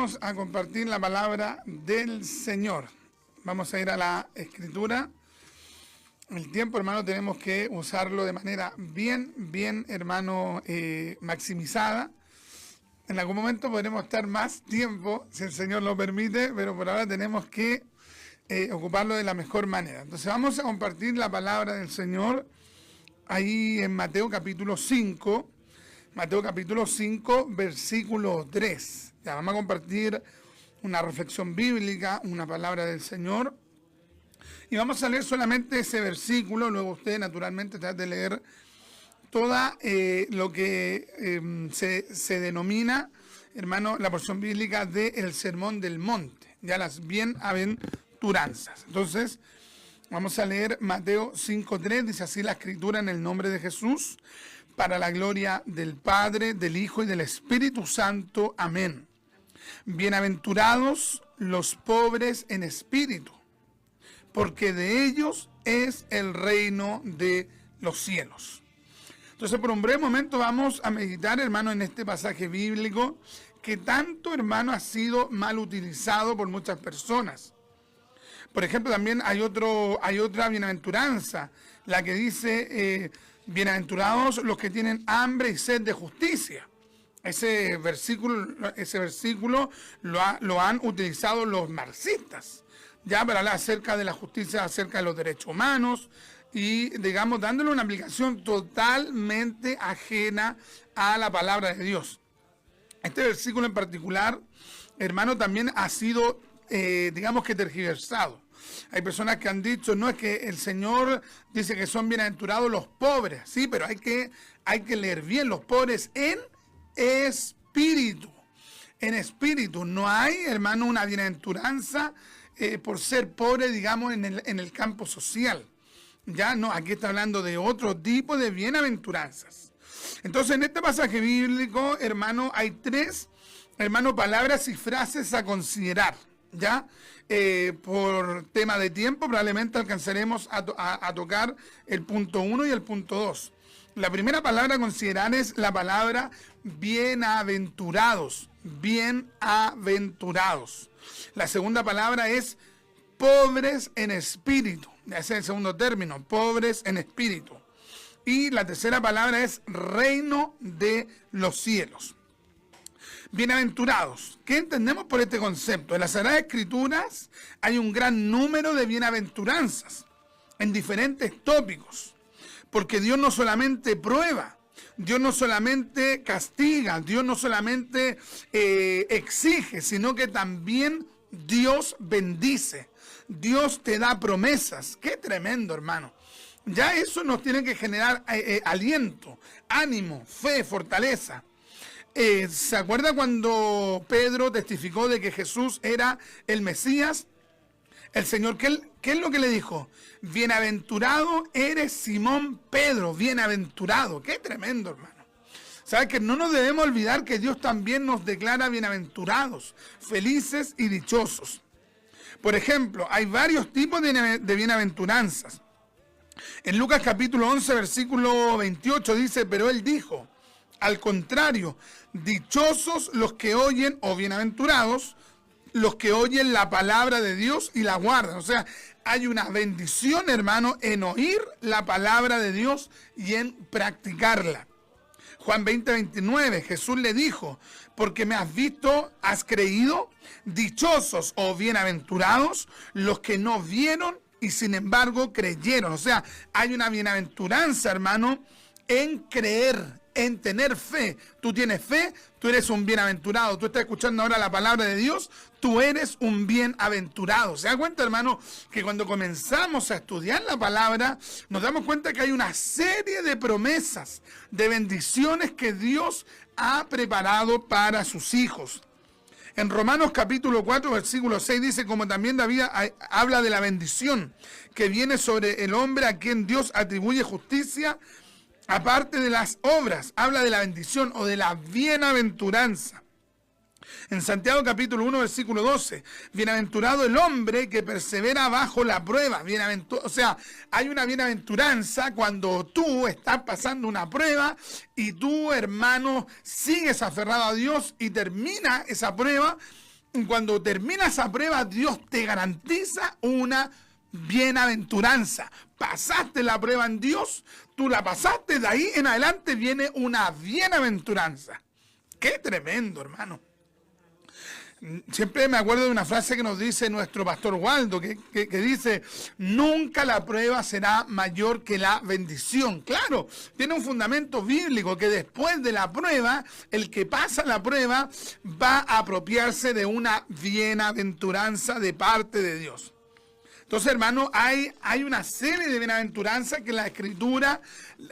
vamos a compartir la palabra del Señor. Vamos a ir a la Escritura. El tiempo, hermano, tenemos que usarlo de manera bien, hermano, maximizada. En algún momento podremos estar más tiempo, si el Señor lo permite, pero por ahora tenemos que ocuparlo de la mejor manera. Entonces vamos a compartir la palabra del Señor ahí en Mateo capítulo 5. Mateo capítulo 5, versículo 3. Ya vamos a compartir una reflexión bíblica, una palabra del Señor. Y vamos a leer solamente ese versículo, luego usted naturalmente trata de leer toda lo que se denomina, hermano, la porción bíblica del Sermón del Monte, ya las bienaventuranzas. Entonces, vamos a leer Mateo 5:3, dice así la Escritura: en el nombre de Jesús, para la gloria del Padre, del Hijo y del Espíritu Santo. Amén. Bienaventurados los pobres en espíritu, porque de ellos es el reino de los cielos. Entonces, por un breve momento vamos a meditar, hermano, en este pasaje bíblico que tanto, hermano, ha sido mal utilizado por muchas personas. Por ejemplo, también hay otra bienaventuranza, la que dice, bienaventurados los que tienen hambre y sed de justicia. Ese versículo lo han utilizado los marxistas, ya para hablar acerca de la justicia, acerca de los derechos humanos, y, digamos, dándole una aplicación totalmente ajena a la palabra de Dios. Este versículo en particular, hermano, también ha sido, digamos que tergiversado. Hay personas que han dicho, no, es que el Señor dice que son bienaventurados los pobres, sí, pero hay que leer bien, los pobres en espíritu. En espíritu, no hay, hermano, una bienaventuranza por ser pobre, digamos, en el campo social. Ya no, aquí está hablando de otro tipo de bienaventuranzas. Entonces, en este pasaje bíblico, hermano, hay tres, hermano, palabras y frases a considerar, ¿ya? Por tema de tiempo, probablemente alcanzaremos a tocar el punto 1 y el punto 2. La primera palabra a considerar es la palabra bienaventurados. Bienaventurados. La segunda palabra es pobres en espíritu. Ese es el segundo término, pobres en espíritu. Y la tercera palabra es reino de los cielos. Bienaventurados. ¿Qué entendemos por este concepto? En las Sagradas Escrituras hay un gran número de bienaventuranzas en diferentes tópicos. Porque Dios no solamente prueba, Dios no solamente castiga, Dios no solamente exige, sino que también Dios bendice. Dios te da promesas. Qué tremendo, hermano. Ya eso nos tiene que generar aliento, ánimo, fe, fortaleza. ¿Se acuerda cuando Pedro testificó de que Jesús era el Mesías? El Señor, ¿qué es lo que le dijo? Bienaventurado eres Simón Pedro, bienaventurado. Qué tremendo, hermano. ¿Sabes que no nos debemos olvidar que Dios también nos declara bienaventurados, felices y dichosos? Por ejemplo, hay varios tipos de bienaventuranzas. En Lucas capítulo 11, versículo 28 dice, pero él dijo, al contrario, dichosos los que oyen, o bienaventurados, los que oyen la palabra de Dios y la guardan. O sea, hay una bendición, hermano, en oír la palabra de Dios y en practicarla. Juan 20:29, Jesús le dijo, porque me has visto, has creído, dichosos o bienaventurados los que no vieron y sin embargo creyeron. O sea, hay una bienaventuranza, hermano, en creer, en tener fe. Tú tienes fe, tú eres un bienaventurado. Tú estás escuchando ahora la palabra de Dios, tú eres un bienaventurado. ¿Se da cuenta, hermano, que cuando comenzamos a estudiar la palabra, nos damos cuenta que hay una serie de promesas, de bendiciones que Dios ha preparado para sus hijos? En Romanos capítulo 4, versículo 6 dice, como también David habla de la bendición que viene sobre el hombre a quien Dios atribuye justicia, aparte de las obras, habla de la bendición o de la bienaventuranza. En Santiago capítulo 1, versículo 12, bienaventurado el hombre que persevera bajo la prueba. O sea, hay una bienaventuranza cuando tú estás pasando una prueba y tú, hermano, sigues aferrado a Dios y termina esa prueba cuando termina esa prueba, Dios te garantiza una bienaventuranza. Pasaste la prueba en Dios, tú la pasaste, de ahí en adelante viene una bienaventuranza. ¡Qué tremendo, hermano! Siempre me acuerdo de una frase que nos dice nuestro pastor Waldo, que dice: nunca la prueba será mayor que la bendición. Claro, tiene un fundamento bíblico, que después de la prueba, el que pasa la prueba va a apropiarse de una bienaventuranza de parte de Dios. Entonces, hermano, hay una serie de bienaventuranzas que la Escritura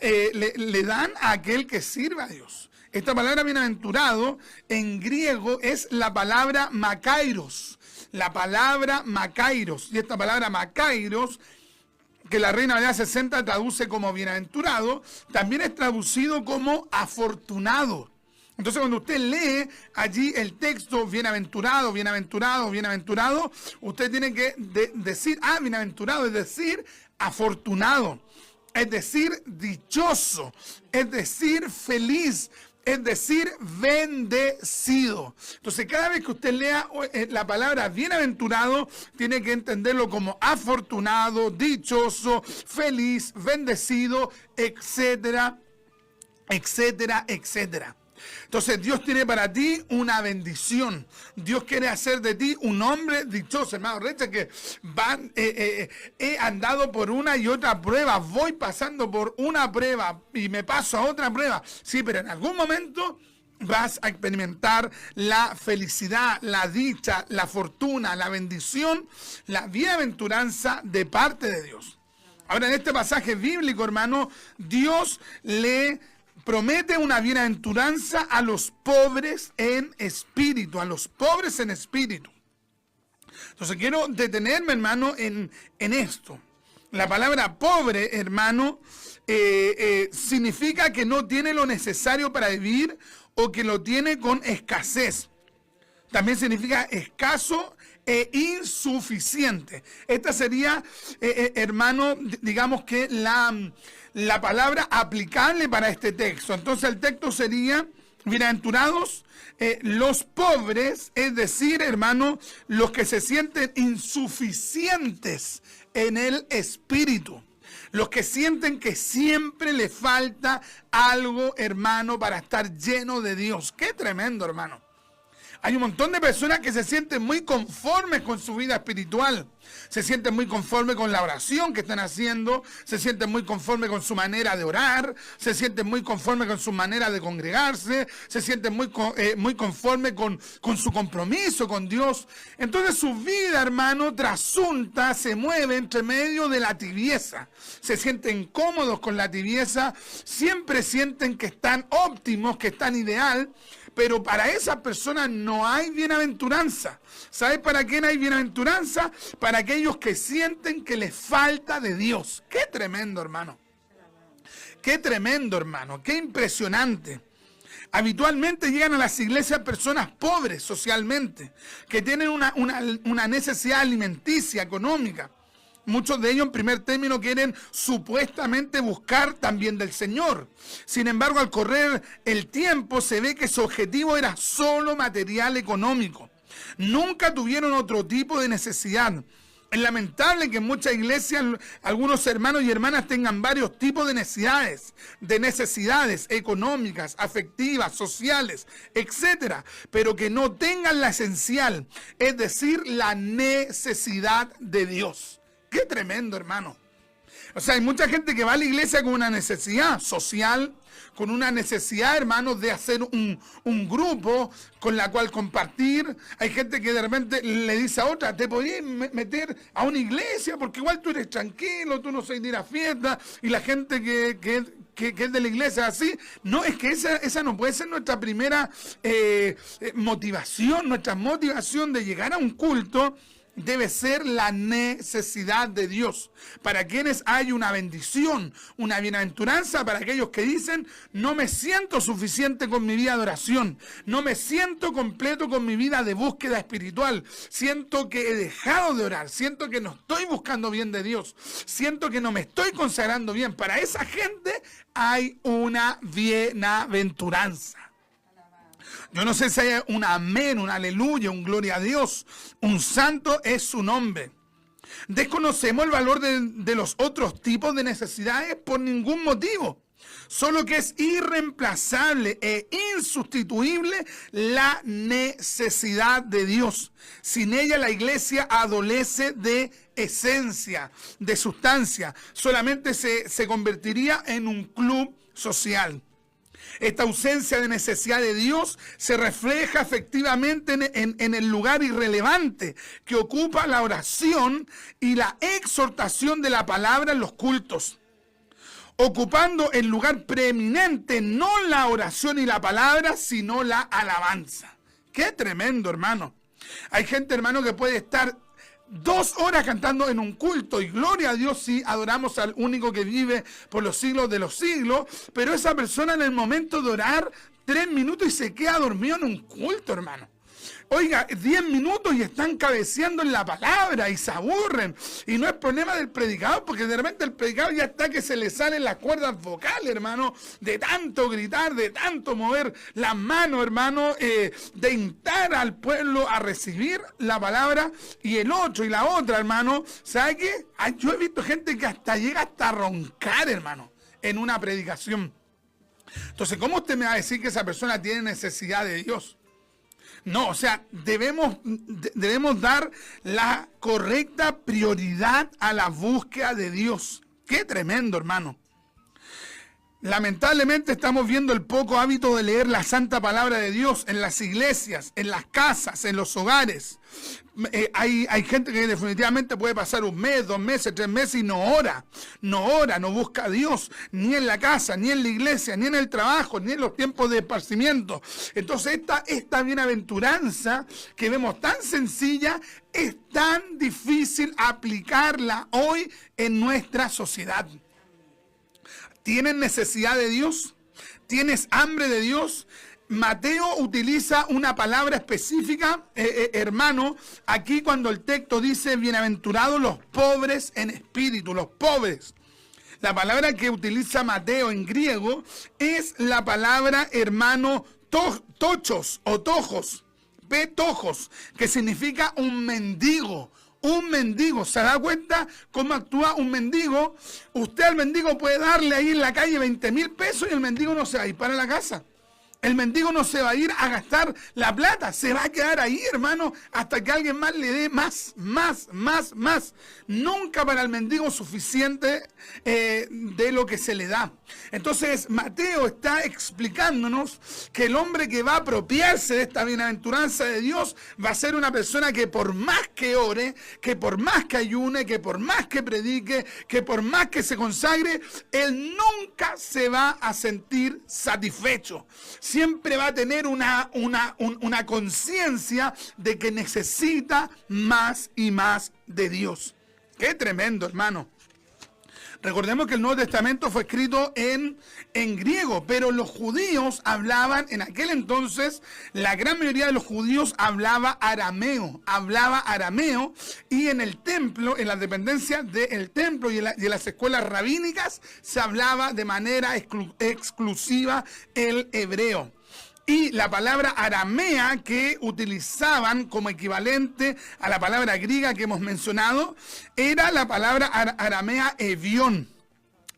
le dan a aquel que sirve a Dios. Esta palabra bienaventurado en griego es la palabra makairos. La palabra makairos. Y esta palabra makairos, que la Reina Valera 60 traduce como bienaventurado, también es traducido como afortunado. Entonces, cuando usted lee allí el texto bienaventurado, bienaventurado, bienaventurado, usted tiene que decir, bienaventurado, es decir, afortunado, es decir, dichoso, es decir, feliz, es decir, bendecido. Entonces, cada vez que usted lea la palabra bienaventurado, tiene que entenderlo como afortunado, dichoso, feliz, bendecido, etcétera, etcétera, etcétera. Entonces, Dios tiene para ti una bendición. Dios quiere hacer de ti un hombre dichoso, hermano. Recha que he andado por una y otra prueba, voy pasando por una prueba y me paso a otra prueba. Sí, pero en algún momento vas a experimentar la felicidad, la dicha, la fortuna, la bendición, la bienaventuranza de parte de Dios. Ahora, en este pasaje bíblico, hermano, Dios le promete una bienaventuranza a los pobres en espíritu, a los pobres en espíritu. Entonces quiero detenerme, hermano, en esto. La palabra pobre, hermano, significa que no tiene lo necesario para vivir o que lo tiene con escasez. También significa escaso e insuficiente. Esta sería, hermano, digamos que la palabra aplicable para este texto. Entonces el texto sería: bienaventurados los pobres, es decir, hermano, los que se sienten insuficientes en el espíritu. Los que sienten que siempre le falta algo, hermano, para estar lleno de Dios. ¡Qué tremendo, hermano! Hay un montón de personas que se sienten muy conformes con su vida espiritual. Se sienten muy conformes con la oración que están haciendo. Se sienten muy conformes con su manera de orar. Se sienten muy conformes con su manera de congregarse. Se sienten muy conformes con su compromiso con Dios. Entonces su vida, hermano, trasunta, se mueve entre medio de la tibieza. Se sienten cómodos con la tibieza. Siempre sienten que están óptimos, que están ideal. Pero para esas personas no hay bienaventuranza. ¿Sabes para quién hay bienaventuranza? Para aquellos que sienten que les falta de Dios. ¡Qué tremendo, hermano! ¡Qué tremendo, hermano! ¡Qué impresionante! Habitualmente llegan a las iglesias personas pobres socialmente, que tienen una necesidad alimenticia, económica. Muchos de ellos en primer término quieren supuestamente buscar también del Señor. Sin embargo, al correr el tiempo se ve que su objetivo era solo material económico. Nunca tuvieron otro tipo de necesidad. Es lamentable que en muchas iglesias algunos hermanos y hermanas tengan varios tipos de necesidades económicas, afectivas, sociales, etcétera, pero que no tengan la esencial, es decir, la necesidad de Dios. ¡Qué tremendo, hermano! O sea, hay mucha gente que va a la iglesia con una necesidad social, con una necesidad, hermanos, de hacer un grupo con la cual compartir. Hay gente que de repente le dice a otra: te podías meter a una iglesia porque igual tú eres tranquilo, tú no sabes ir a fiesta. Y la gente que es de la iglesia así. No, es que esa no puede ser nuestra primera motivación. Nuestra motivación de llegar a un culto debe ser la necesidad de Dios. Para quienes hay una bendición, una bienaventuranza, para aquellos que dicen: no me siento suficiente con mi vida de oración, no me siento completo con mi vida de búsqueda espiritual, siento que he dejado de orar, siento que no estoy buscando bien de Dios, siento que no me estoy consagrando bien. Para esa gente hay una bienaventuranza. Yo no sé si hay un amén, un aleluya, un gloria a Dios. Un santo es su nombre. Desconocemos el valor de los otros tipos de necesidades por ningún motivo. Solo que es irreemplazable e insustituible la necesidad de Dios. Sin ella la iglesia adolece de esencia, de sustancia. Solamente se convertiría en un club social. Esta ausencia de necesidad de Dios se refleja efectivamente en el lugar irrelevante que ocupa la oración y la exhortación de la palabra en los cultos, ocupando el lugar preeminente no la oración y la palabra, sino la alabanza. ¡Qué tremendo, hermano! Hay gente, hermano, que puede estar 2 horas cantando en un culto, y gloria a Dios si adoramos al único que vive por los siglos de los siglos, pero esa persona en el momento de orar 3 minutos y se queda dormido en un culto, hermano. Oiga, 10 minutos y están cabeceando en la palabra y se aburren. Y no es problema del predicador, porque de repente el predicador ya está que se le salen las cuerdas vocales, hermano, de tanto gritar, de tanto mover las manos, hermano, de instar al pueblo a recibir la palabra. Y el otro y la otra, hermano, ¿sabe qué? Yo he visto gente que hasta llega hasta a roncar, hermano, en una predicación. Entonces, ¿cómo usted me va a decir que esa persona tiene necesidad de Dios? No, o sea, debemos dar la correcta prioridad a la búsqueda de Dios. ¡Qué tremendo, hermano! Lamentablemente estamos viendo el poco hábito de leer la santa palabra de Dios en las iglesias, en las casas, en los hogares. Hay gente que definitivamente puede pasar 1 mes, 2 meses, 3 meses y no ora, no busca a Dios, ni en la casa, ni en la iglesia, ni en el trabajo, ni en los tiempos de esparcimiento. Entonces esta bienaventuranza que vemos tan sencilla, es tan difícil aplicarla hoy en nuestra sociedad. ¿Tienes necesidad de Dios? ¿Tienes hambre de Dios? Mateo utiliza una palabra específica, hermano, aquí cuando el texto dice bienaventurados los pobres en espíritu, los pobres. La palabra que utiliza Mateo en griego es la palabra, hermano, tochos o tojos, petojos, que significa un mendigo. Un mendigo, ¿se da cuenta cómo actúa un mendigo? Usted al mendigo puede darle ahí en la calle 20,000 pesos y el mendigo no se va a ir para la casa. El mendigo no se va a ir a gastar la plata, se va a quedar ahí, hermano, hasta que alguien más le dé más. Nunca para el mendigo suficiente de lo que se le da. Entonces, Mateo está explicándonos que el hombre que va a apropiarse de esta bienaventuranza de Dios va a ser una persona que por más que ore, que por más que ayune, que por más que predique, que por más que se consagre, él nunca se va a sentir satisfecho. Siempre va a tener una conciencia de que necesita más y más de Dios. ¡Qué tremendo, hermano! Recordemos que el Nuevo Testamento fue escrito en griego, pero los judíos hablaban, en aquel entonces, la gran mayoría de los judíos hablaba arameo, y en el templo, en las dependencias del templo y en las escuelas rabínicas, se hablaba de manera exclusiva el hebreo. Y la palabra aramea que utilizaban como equivalente a la palabra griega que hemos mencionado, era la palabra aramea evión.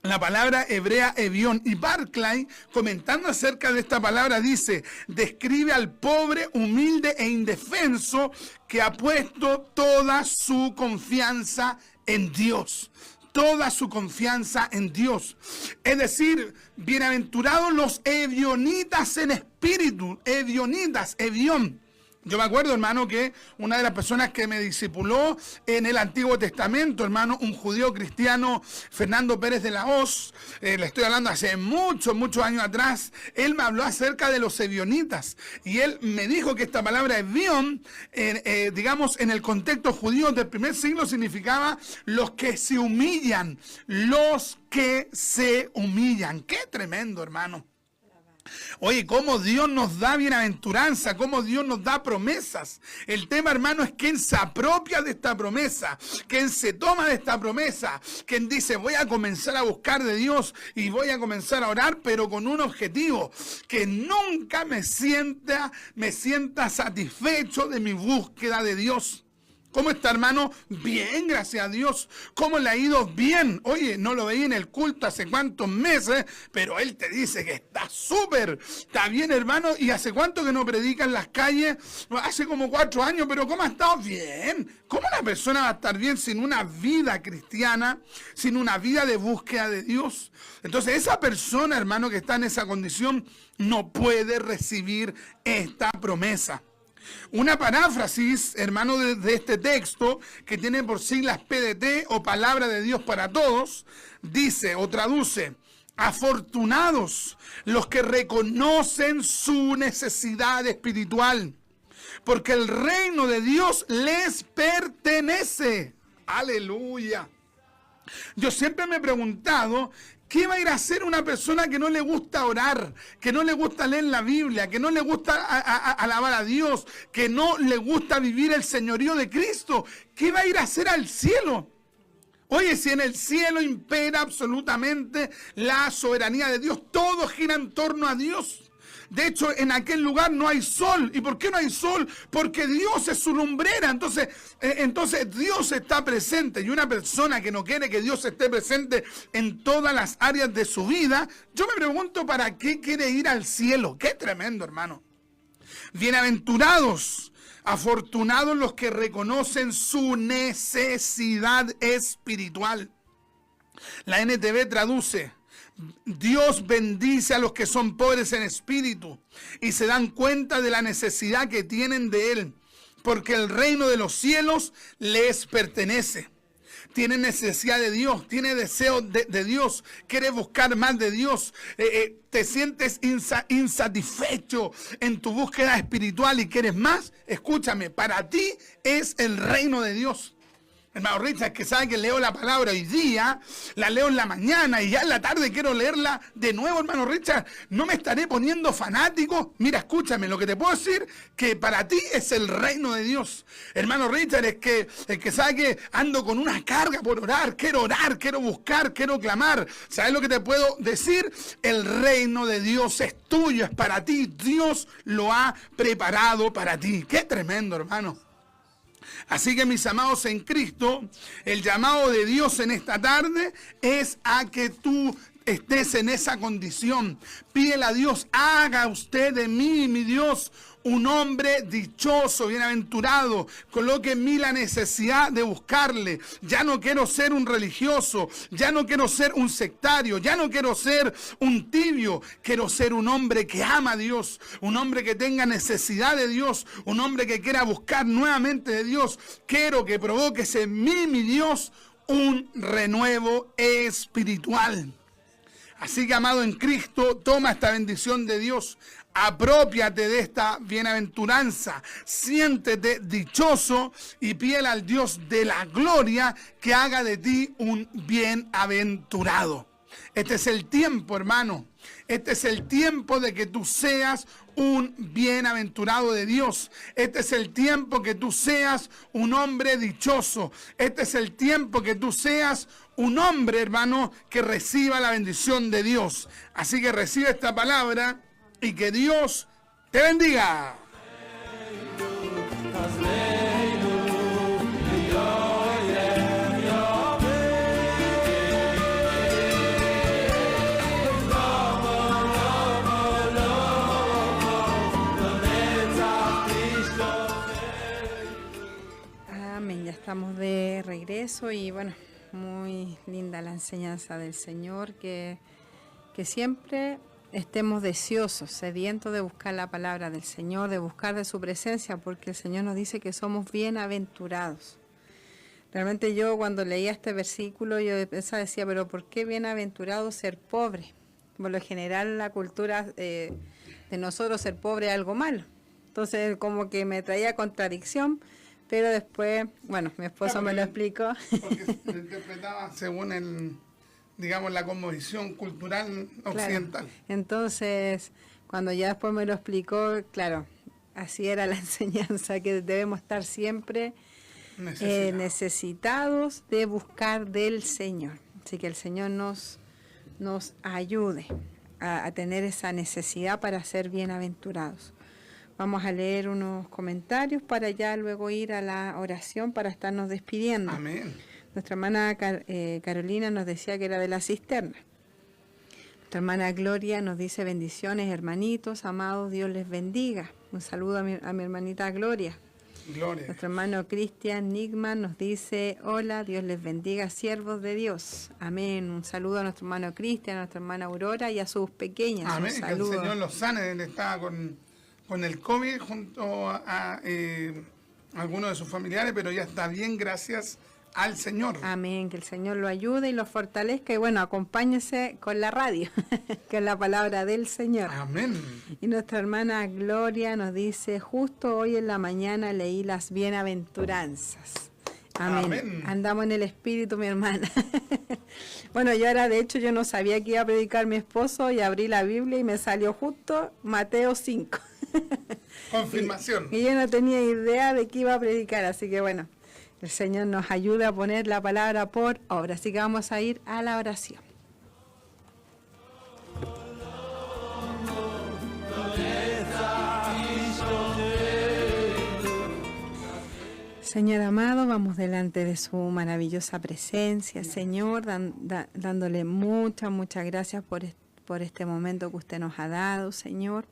La palabra hebrea evión. Y Barclay, comentando acerca de esta palabra, dice: describe al pobre, humilde e indefenso que ha puesto toda su confianza en Dios. Toda su confianza en Dios. Es decir, bienaventurados los evionitas en espíritu. Evionitas, evión. Yo me acuerdo, hermano, que una de las personas que me discipuló en el Antiguo Testamento, hermano, un judío cristiano, Fernando Pérez de la Hoz, le estoy hablando hace muchos años atrás, él me habló acerca de los evionitas. Y él me dijo que esta palabra evión, digamos, en el contexto judío del primer siglo, significaba los que se humillan, los que se humillan. ¡Qué tremendo, hermano! Oye, cómo Dios nos da bienaventuranza, cómo Dios nos da promesas. El tema, hermano, es quién se apropia de esta promesa, quién se toma de esta promesa, quién dice, voy a comenzar a buscar de Dios y voy a comenzar a orar, pero con un objetivo, que nunca me sienta satisfecho de mi búsqueda de Dios. ¿Cómo está, hermano? Bien, gracias a Dios. ¿Cómo le ha ido? Bien. Oye, no lo veía en el culto hace cuántos meses, pero él te dice que está súper. Está bien, hermano. ¿Y hace cuánto que no predica en las calles? Hace como 4 años, pero ¿cómo ha estado? Bien. ¿Cómo una persona va a estar bien sin una vida cristiana, sin una vida de búsqueda de Dios? Entonces, esa persona, hermano, que está en esa condición, no puede recibir esta promesa. Una paráfrasis, hermano, de este texto, que tiene por siglas PDT o Palabra de Dios para Todos, dice o traduce: afortunados los que reconocen su necesidad espiritual, porque el reino de Dios les pertenece. Aleluya. Yo siempre me he preguntado, ¿qué va a ir a hacer una persona que no le gusta orar, que no le gusta leer la Biblia, que no le gusta alabar a Dios, que no le gusta vivir el señorío de Cristo? ¿Qué va a ir a hacer al cielo? Oye, si en el cielo impera absolutamente la soberanía de Dios, todo gira en torno a Dios. De hecho, en aquel lugar no hay sol. ¿Y por qué no hay sol? Porque Dios es su lumbrera. Entonces Dios está presente. Y una persona que no quiere que Dios esté presente en todas las áreas de su vida, yo me pregunto, ¿para qué quiere ir al cielo? Qué tremendo, hermano. Bienaventurados, afortunados los que reconocen su necesidad espiritual. La NTV traduce: Dios bendice a los que son pobres en espíritu y se dan cuenta de la necesidad que tienen de Él, porque el reino de los cielos les pertenece. Tiene necesidad de Dios, tiene deseo de Dios, quiere buscar más de Dios, te sientes insatisfecho en tu búsqueda espiritual y quieres más. Escúchame, para ti es el reino de Dios. Hermano Richard, que sabe que leo la palabra hoy día, la leo en la mañana y ya en la tarde quiero leerla de nuevo, hermano Richard. No me estaré poniendo fanático. Mira, escúchame, lo que te puedo decir, que para ti es el reino de Dios. Hermano Richard, es que sabe que ando con una carga por orar, quiero buscar, quiero clamar. ¿Sabes lo que te puedo decir? El reino de Dios es tuyo, es para ti. Dios lo ha preparado para ti. Qué tremendo, hermano. Así que, mis amados en Cristo, el llamado de Dios en esta tarde es a que tú estés en esa condición. Pídele a Dios, haga usted de mí, mi Dios, un hombre dichoso, bienaventurado. Coloque en mí la necesidad de buscarle. Ya no quiero ser un religioso, ya no quiero ser un sectario, ya no quiero ser un tibio. Quiero ser un hombre que ama a Dios, un hombre que tenga necesidad de Dios, un hombre que quiera buscar nuevamente de Dios. Quiero que provoques en mí, mi Dios, un renuevo espiritual. Así que, amado en Cristo, toma esta bendición de Dios, aprópiate de esta bienaventuranza, siéntete dichoso y pídele al Dios de la gloria que haga de ti un bienaventurado. Este es el tiempo, hermano. Este es el tiempo de que tú seas un bienaventurado de Dios. Este es el tiempo que tú seas un hombre dichoso. Este es el tiempo que tú seas un hombre, hermano, que reciba la bendición de Dios. Así que recibe esta palabra y que Dios te bendiga. Amén, ya estamos de regreso y bueno, muy linda la enseñanza del Señor, que siempre estemos deseosos, sedientos de buscar la palabra del Señor, de buscar de su presencia, porque el Señor nos dice que somos bienaventurados. Realmente yo cuando leía este versículo yo decía, pero ¿por qué bienaventurado ser pobre? Por lo general la cultura de nosotros ser pobre es algo malo. Entonces como que me traía contradicción, pero después, bueno, mi esposo me lo explicó. Porque se interpretaba según digamos, la cosmovisión cultural occidental. Claro. Entonces, cuando ya después me lo explicó, claro, así era la enseñanza, que debemos estar siempre necesitados de buscar del Señor. Así que el Señor nos ayude a tener esa necesidad para ser bienaventurados. Vamos a leer unos comentarios para ya luego ir a la oración para estarnos despidiendo. Amén. Nuestra hermana Carolina nos decía que era de la cisterna. Nuestra hermana Gloria nos dice bendiciones, hermanitos, amados, Dios les bendiga. Un saludo a mi hermanita Gloria. Gloria. Nuestro hermano Cristian Nigman nos dice, hola, Dios les bendiga, siervos de Dios. Amén. Un saludo a nuestro hermano Cristian, a nuestra hermana Aurora y a sus pequeñas. Amén. Un Que el saludo. Señor los sane. Él estaba con el COVID junto a algunos de sus familiares, pero ya está bien, gracias al Señor. Amén, que el Señor lo ayude y lo fortalezca. Y bueno, acompáñese con la radio, que es la palabra del Señor. Amén. Y nuestra hermana Gloria nos dice, justo hoy en la mañana leí las bienaventuranzas. Amén. Amén. Andamos en el espíritu, mi hermana. Bueno, yo ahora, de hecho, yo no sabía que iba a predicar mi esposo y abrí la Biblia y me salió justo Mateo 5. Confirmación. Y yo no tenía idea de que iba a predicar, así que bueno, el Señor nos ayuda a poner la palabra por obra. Así que vamos a ir a la oración. Señor amado, vamos delante de su maravillosa presencia, Señor, dándole muchas gracias por este momento que usted nos ha dado, Señor,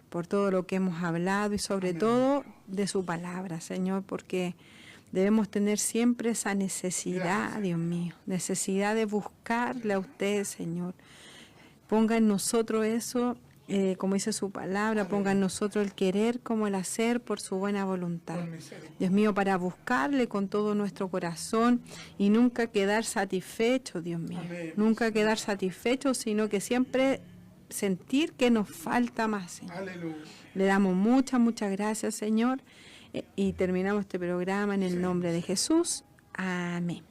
por todo lo que hemos hablado y sobre todo de su palabra, Señor, porque debemos tener siempre esa necesidad, Dios mío, necesidad de buscarle a usted, Señor. Ponga en nosotros eso, como dice su palabra, ponga en nosotros el querer como el hacer por su buena voluntad. Dios mío, para buscarle con todo nuestro corazón y nunca quedar satisfechos, Dios mío. Nunca quedar satisfechos, sino que siempre sentir que nos falta más, Señor. Aleluya. Le damos muchas gracias, Señor, y terminamos este programa en el nombre de Jesús. Amén.